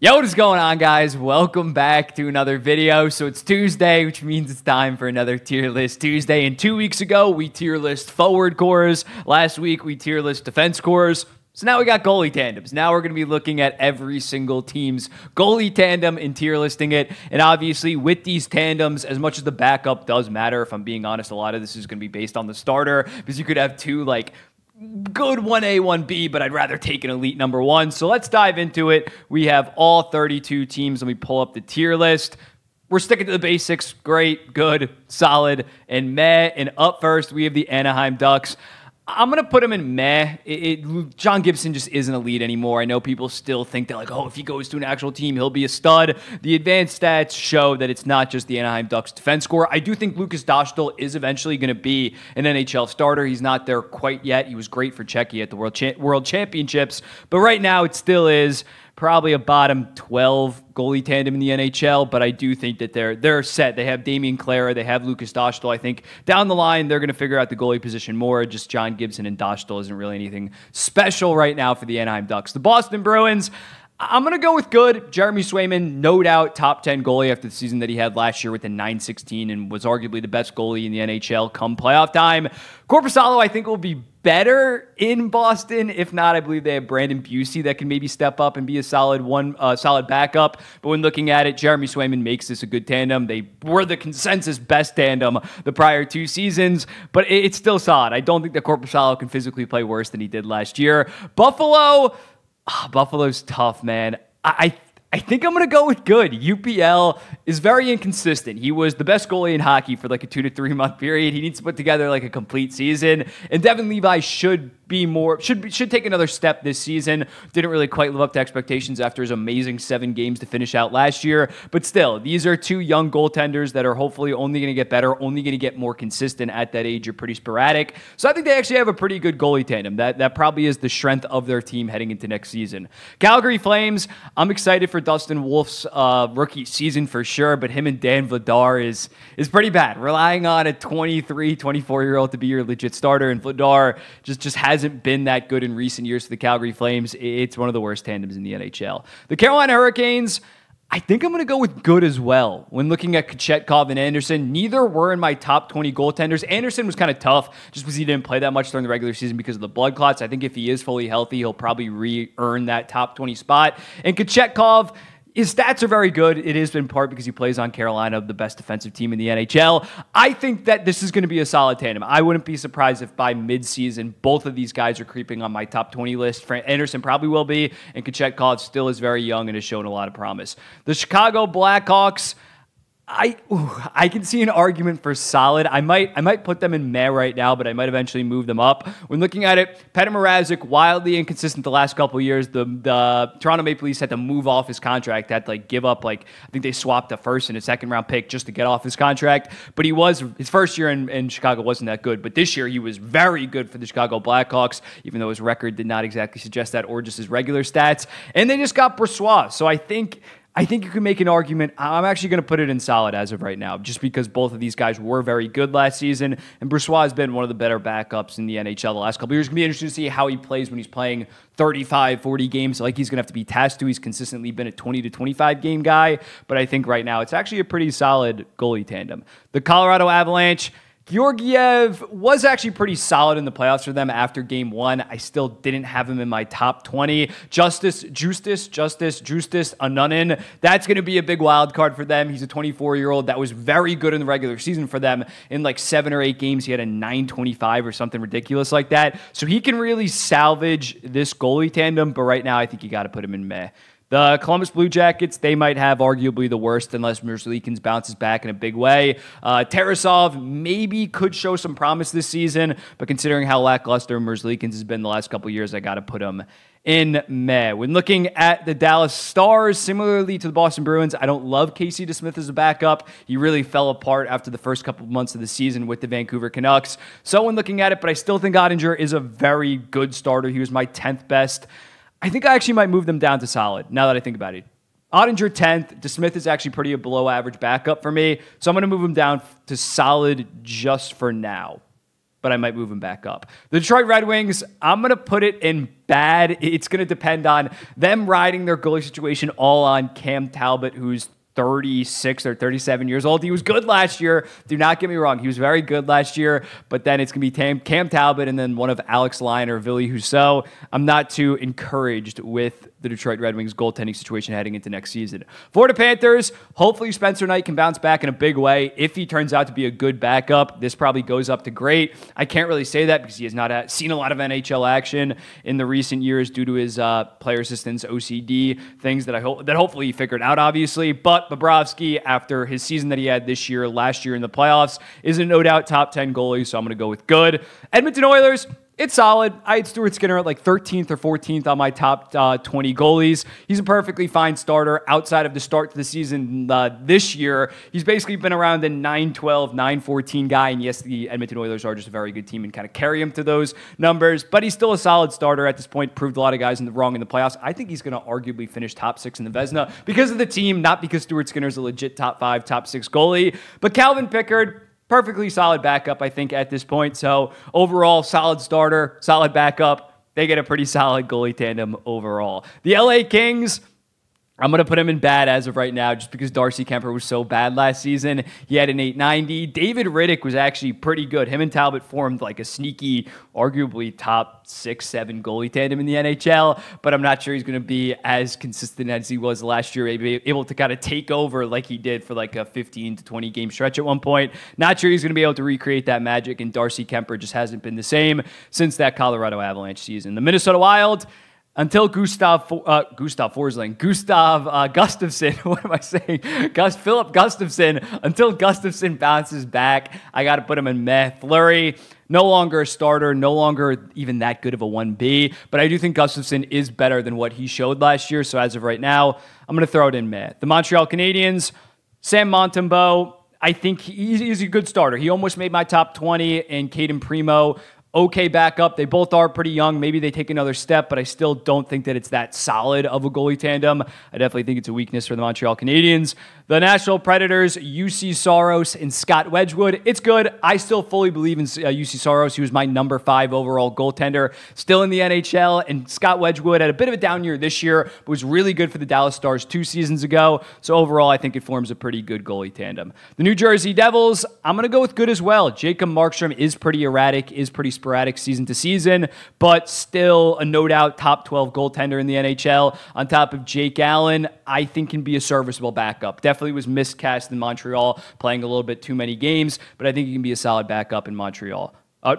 Yo, what is going on, guys? Welcome back to another video. So it's Tuesday, which means it's time for another tier list Tuesday. And 2 weeks ago, we tier list forward cores. Last week, we tier list defense cores. So now we got goalie tandems. Now we're going to be looking at every single team's goalie tandem and tier listing it. And obviously, with these tandems, as much as the backup does matter, if I'm being honest, a lot of this is going to be based on the starter, because you could have two, good 1A, 1B, but I'd rather take an elite number one. So let's dive into it. We have all 32 teams. Let me pull up the tier list. We're sticking to the basics. Great, good, solid, and meh. And up first, we have the Anaheim Ducks. I'm going to put him in meh. John Gibson just isn't elite anymore. I know people still think that, if he goes to an actual team, he'll be a stud. The advanced stats show that it's not just the Anaheim Ducks defense score. I do think Lukas Dostal is eventually going to be an NHL starter. He's not there quite yet. He was great for Czechia at the World Championships. But right now, it still is probably a bottom 12 goalie tandem in the NHL, but I do think that they're set. They have Damian Clara, they have Lukas Dostal. I think down the line, they're going to figure out the goalie position more. Just John Gibson and Dostal isn't really anything special right now for the Anaheim Ducks. The Boston Bruins, I'm going to go with good. Jeremy Swayman, no doubt top 10 goalie after the season that he had last year with a .916 and was arguably the best goalie in the NHL come playoff time. Korpisalo, I think, will be better in Boston. If not, I believe they have Brandon Busey that can maybe step up and be a solid backup. But when looking at it, Jeremy Swayman makes this a good tandem. They were the consensus best tandem the prior two seasons, but it's still solid. I don't think that Korpisalo can physically play worse than he did last year. Buffalo's tough, man. I think I'm going to go with good. UPL is very inconsistent. He was the best goalie in hockey for a 2 to 3 month period. He needs to put together a complete season. And Devin Levi should take another step this season. Didn't really quite live up to expectations after his amazing 7 games to finish out last year. But still, these are two young goaltenders that are hopefully only going to get better, only going to get more consistent at that age. You're pretty sporadic. So I think they actually have a pretty good goalie tandem. That probably is the strength of their team heading into next season. Calgary Flames, I'm excited for Dustin Wolf's rookie season for sure, but him and Dan Vladar is pretty bad. Relying on a 23, 24-year-old to be your legit starter, and Vladar just hasn't been that good in recent years for the Calgary Flames. It's one of the worst tandems in the NHL. The Carolina Hurricanes, I think I'm going to go with good as well. When looking at Kochetkov and Anderson, neither were in my top 20 goaltenders. Anderson was kind of tough just because he didn't play that much during the regular season because of the blood clots. I think if he is fully healthy, he'll probably re-earn that top 20 spot. And Kochetkov, his stats are very good. It is in part because he plays on Carolina, the best defensive team in the NHL. I think that this is going to be a solid tandem. I wouldn't be surprised if by midseason, both of these guys are creeping on my top 20 list. Anderson probably will be, and Kochetkov still is very young and has shown a lot of promise. The Chicago Blackhawks, I can see an argument for solid. I might put them in meh right now, but I might eventually move them up. When looking at it, Petr Mrazek, wildly inconsistent the last couple of years. The Toronto Maple Leafs had to move off his contract, had to give up I think they swapped a first and a second round pick just to get off his contract. But his first year in Chicago wasn't that good. But this year he was very good for the Chicago Blackhawks, even though his record did not exactly suggest that, or just his regular stats. And they just got Brossoit. So I think you can make an argument. I'm actually going to put it in solid as of right now, just because both of these guys were very good last season, and Brossoit has been one of the better backups in the NHL the last couple of years. It's going to be interesting to see how he plays when he's playing 35, 40 games. He's going to have to be tasked to. He's consistently been a 20 to 25 game guy, but I think right now it's actually a pretty solid goalie tandem. The Colorado Avalanche, Georgiev was actually pretty solid in the playoffs for them after game 1. I still didn't have him in my top 20. Justus Annunen, that's going to be a big wild card for them. He's a 24-year-old that was very good in the regular season for them. In 7 or 8 games, he had a .925 or something ridiculous like that. So he can really salvage this goalie tandem, but right now I think you got to put him in meh. The Columbus Blue Jackets, they might have arguably the worst unless Merzlikins bounces back in a big way. Tarasov maybe could show some promise this season, but considering how lackluster Merzlikins has been the last couple of years, I got to put him in meh. When looking at the Dallas Stars, similarly to the Boston Bruins, I don't love Casey DeSmith as a backup. He really fell apart after the first couple of months of the season with the Vancouver Canucks. So when looking at it, but I still think Ottinger is a very good starter. He was my 10th best. I think I actually might move them down to solid, now that I think about it. Ottinger 10th. DeSmith is actually pretty a below-average backup for me, so I'm going to move him down to solid just for now. but I might move him back up. The Detroit Red Wings, I'm going to put it in bad. It's going to depend on them riding their goalie situation all on Cam Talbot, who's 36 or 37 years old. He was good last year. Do not get me wrong. He was very good last year, but then it's going to be Cam Talbot and then one of Alex Lyon or Ville Husso. I'm not too encouraged with the Detroit Red Wings goaltending situation heading into next season. For the Panthers, hopefully Spencer Knight can bounce back in a big way. If he turns out to be a good backup, this probably goes up to great. I can't really say that because he has not seen a lot of NHL action in the recent years due to his player assistance OCD things that hopefully he figured out, obviously. But Bobrovsky, after his season that he had last year in the playoffs, is a no doubt top 10 goalie, so I'm going to go with good. Edmonton Oilers, it's solid. I had Stuart Skinner at like 13th or 14th on my top 20 goalies. He's a perfectly fine starter outside of the start to the season this year. He's basically been around the 9-12, 9-14 guy. And yes, the Edmonton Oilers are just a very good team and kind of carry him to those numbers. But he's still a solid starter at this point. Proved a lot of guys wrong in the playoffs. I think he's going to arguably finish top 6 in the Vezina because of the team, not because Stuart Skinner's a legit top 5, top 6 goalie. But Calvin Pickard, perfectly solid backup, I think, at this point. So overall, solid starter, solid backup. They get a pretty solid goalie tandem overall. The LA Kings, I'm going to put him in bad as of right now just because Darcy Kemper was so bad last season. He had an 890. David Riddick was actually pretty good. Him and Talbot formed like a sneaky, arguably top 6-7 goalie tandem in the NHL, but I'm not sure he's going to be as consistent as he was last year, maybe able to kind of take over like he did for like a 15 to 20 game stretch at one point. Not sure he's going to be able to recreate that magic, and Darcy Kemper just hasn't been the same since that Colorado Avalanche season. The Minnesota Wild, until Gustav Gustafsson, what am I saying? Philip Gustafsson, until Gustafsson bounces back, I got to put him in meh. Fleury, no longer a starter, no longer even that good of a 1B, but I do think Gustafsson is better than what he showed last year, so as of right now, I'm going to throw it in meh. The Montreal Canadiens, Sam Montembeault, I think he's a good starter. He almost made my top 20, and Caden Primo, okay backup. They both are pretty young. Maybe they take another step, but I still don't think that it's that solid of a goalie tandem. I definitely think it's a weakness for the Montreal Canadiens. The Nashville Predators, UC Soros and Scott Wedgwood. It's good. I still fully believe in UC Soros. He was my number 5 overall goaltender, still in the NHL. And Scott Wedgwood had a bit of a down year this year, but was really good for the Dallas Stars 2 seasons ago. So overall, I think it forms a pretty good goalie tandem. The New Jersey Devils, I'm going to go with good as well. Jacob Markstrom is pretty erratic, is pretty sporadic season to season, but still a no doubt top 12 goaltender in the NHL. On top of Jake Allen, I think can be a serviceable backup. Definitely was miscast in Montreal, playing a little bit too many games, but I think he can be a solid backup in Montreal.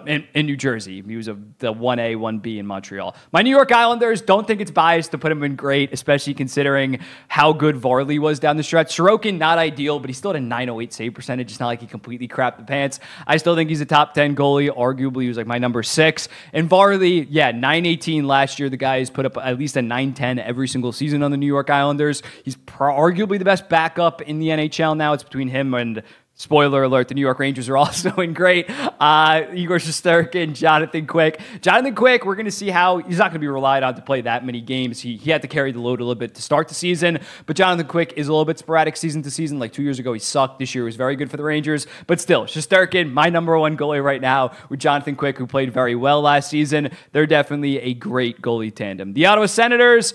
In New Jersey. He was the 1A, 1B in Montreal. My New York Islanders, don't think it's biased to put him in great, especially considering how good Varley was down the stretch. Sorokin, not ideal, but he still had a 908 save percentage. It's not like he completely crapped the pants. I still think he's a top 10 goalie. Arguably, he was like my number 6. And Varley, 918 last year. The guy has put up at least a 910 every single season on the New York Islanders. He's arguably the best backup in the NHL now. It's between him and, spoiler alert, the New York Rangers are also in great. Igor Shesterkin, Jonathan Quick. Jonathan Quick, we're going to see how he's not going to be relied on to play that many games. He had to carry the load a little bit to start the season, but Jonathan Quick is a little bit sporadic season to season. Like 2 years ago, he sucked. This year, he was very good for the Rangers, but still, Shesterkin, my number 1 goalie right now, with Jonathan Quick, who played very well last season. They're definitely a great goalie tandem. The Ottawa Senators,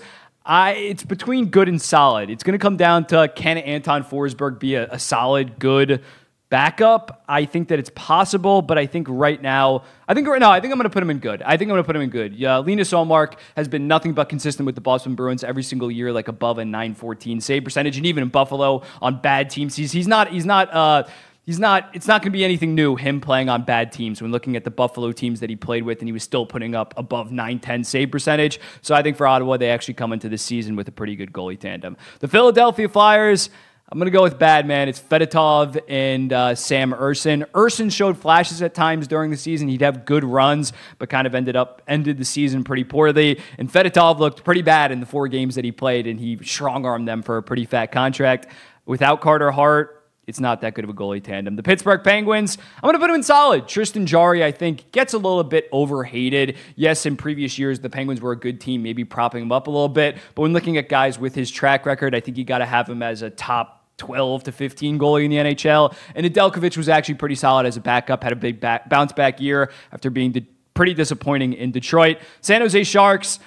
it's between good and solid. It's going to come down to, can Anton Forsberg be a solid, good backup? I think that it's possible, but I think right now I'm going to put him in good. Linus Ullmark has been nothing but consistent with the Boston Bruins every single year, like above a 914 save percentage, and even in Buffalo on bad teams, it's not going to be anything new, him playing on bad teams. When looking at the Buffalo teams that he played with, and he was still putting up above 910 save percentage. So I think for Ottawa, they actually come into this season with a pretty good goalie tandem. The Philadelphia Flyers, I'm going to go with bad, man. It's Fedotov and Sam Ersson. Ersson showed flashes at times during the season. He'd have good runs, but kind of ended the season pretty poorly. And Fedotov looked pretty bad in the 4 games that he played, and he strong-armed them for a pretty fat contract. Without Carter Hart, it's not that good of a goalie tandem. The Pittsburgh Penguins, I'm going to put him in solid. Tristan Jarry, I think, gets a little bit overhated. Yes, in previous years, the Penguins were a good team, maybe propping him up a little bit. But when looking at guys with his track record, I think you got to have him as a top 12 to 15 goalie in the NHL. And Nedeljkovic was actually pretty solid as a backup, had a big bounce back year after being pretty disappointing in Detroit. San Jose Sharks,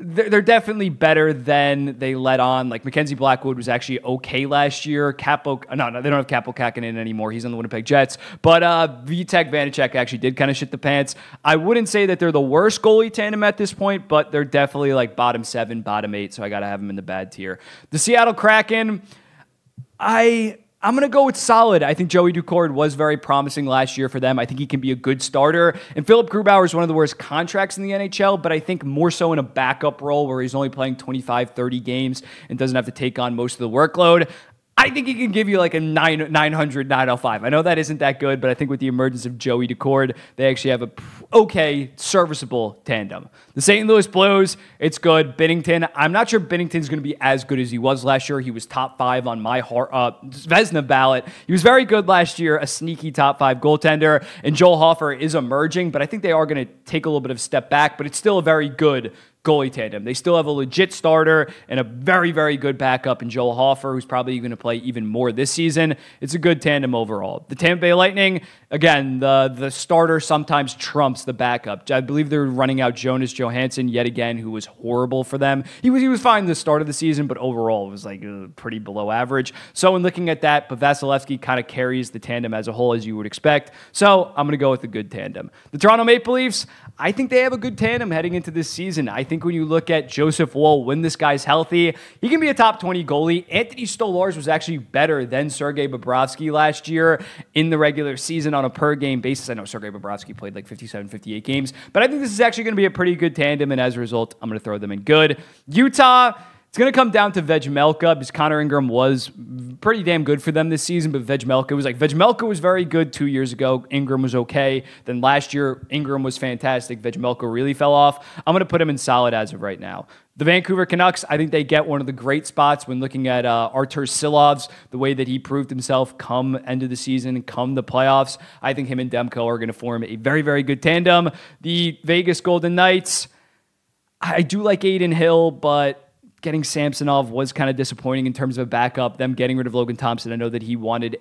they're definitely better than they let on. Like Mackenzie Blackwood was actually okay last year. They don't have Capo Kakinen anymore. He's on the Winnipeg Jets. But Vitek Vanacek actually did kind of shit the pants. I wouldn't say that they're the worst goalie tandem at this point, but they're definitely like bottom 7, bottom 8. So I got to have them in the bad tier. The Seattle Kraken, I'm going to go with solid. I think Joey Ducourt was very promising last year for them. I think he can be a good starter. And Philip Grubauer is one of the worst contracts in the NHL, but I think more so in a backup role where he's only playing 25, 30 games and doesn't have to take on most of the workload. I think he can give you like a 900, 905. I know that isn't that good, but I think with the emergence of Joey Ducourt, they actually have a okay, serviceable tandem. The St. Louis Blues, it's good. Binnington, I'm not sure Binnington's going to be as good as he was last year. He was top 5 on my Vezina ballot. He was very good last year, a sneaky top 5 goaltender. And Joel Hofer is emerging, but I think they are going to take a little bit of a step back, but it's still a very good goalie tandem. They still have a legit starter and a very, very good backup in Joel Hofer, who's probably going to play even more this season. It's a good tandem overall. The Tampa Bay Lightning, again, the starter sometimes trumps the backup. I believe they're running out Jonas Johansson yet again, who was horrible for them. He was fine the start of the season, but overall it was like pretty below average. So in looking at that, but Vasilevsky kind of carries the tandem as a whole, as you would expect. So I'm going to go with a good tandem. The Toronto Maple Leafs, I think they have a good tandem heading into this season. I think when you look at Joseph Woll, when this guy's healthy, he can be a top 20 goalie. Anthony Stolarz was actually better than Sergei Bobrovsky last year in the regular season on a per-game basis. I know Sergei Bobrovsky played like 57, 58 games, but I think this is actually going to be a pretty good tandem, and as a result, I'm going to throw them in good. Utah, it's going to come down to Vejmelka because Connor Ingram was pretty damn good for them this season, but Vejmelka was very good 2 years ago. Ingram was okay. Then last year, Ingram was fantastic. Vejmelka really fell off. I'm going to put him in solid as of right now. The Vancouver Canucks, I think they get one of the great spots when looking at Artur Silovs, the way that he proved himself come end of the season, come the playoffs. I think him and Demko are going to form a very, very good tandem. The Vegas Golden Knights, I do like Aiden Hill, but getting Samsonov was kind of disappointing in terms of a backup. Them getting rid of Logan Thompson, I know that he wanted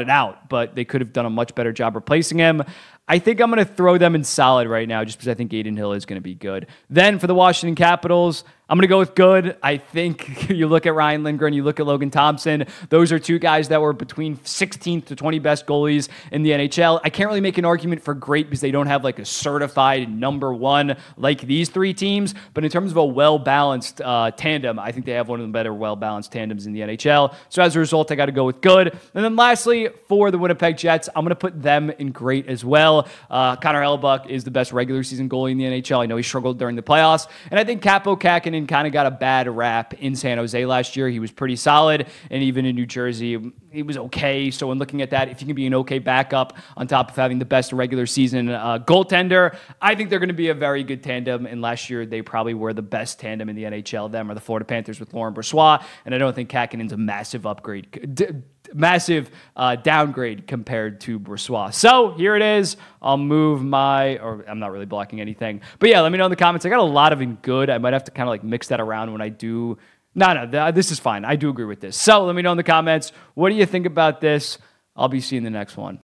out, but they could have done a much better job replacing him. I think I'm going to throw them in solid right now just because I think Aiden Hill is going to be good. Then for the Washington Capitals, I'm going to go with good. I think you look at Ryan Lindgren, you look at Logan Thompson. Those are two guys that were between 16th to 20 best goalies in the NHL. I can't really make an argument for great because they don't have like a certified number one like these three teams. But in terms of a well-balanced tandem, I think they have one of the better well-balanced tandems in the NHL. So as a result, I got to go with good. And then lastly, for the Winnipeg Jets, I'm going to put them in great as well. Connor Hellebuyck is the best regular season goalie in the NHL. I know he struggled during the playoffs. And I think Capo Kakinen kind of got a bad rap in San Jose last year. He was pretty solid. And even in New Jersey, he was okay. So when looking at that, if you can be an okay backup on top of having the best regular season goaltender, I think they're going to be a very good tandem. And last year, they probably were the best tandem in the NHL. Them or the Florida Panthers with Laurent Brossoit. And I don't think Kakinen's a massive upgrade. Massive downgrade compared to Brossoit. So here it is. I'll move I'm not really blocking anything. But yeah, let me know in the comments. I got a lot of in good. I might have to kind of like mix that around when I do. No, this is fine. I do agree with this. So let me know in the comments. What do you think about this? I'll be seeing the next one.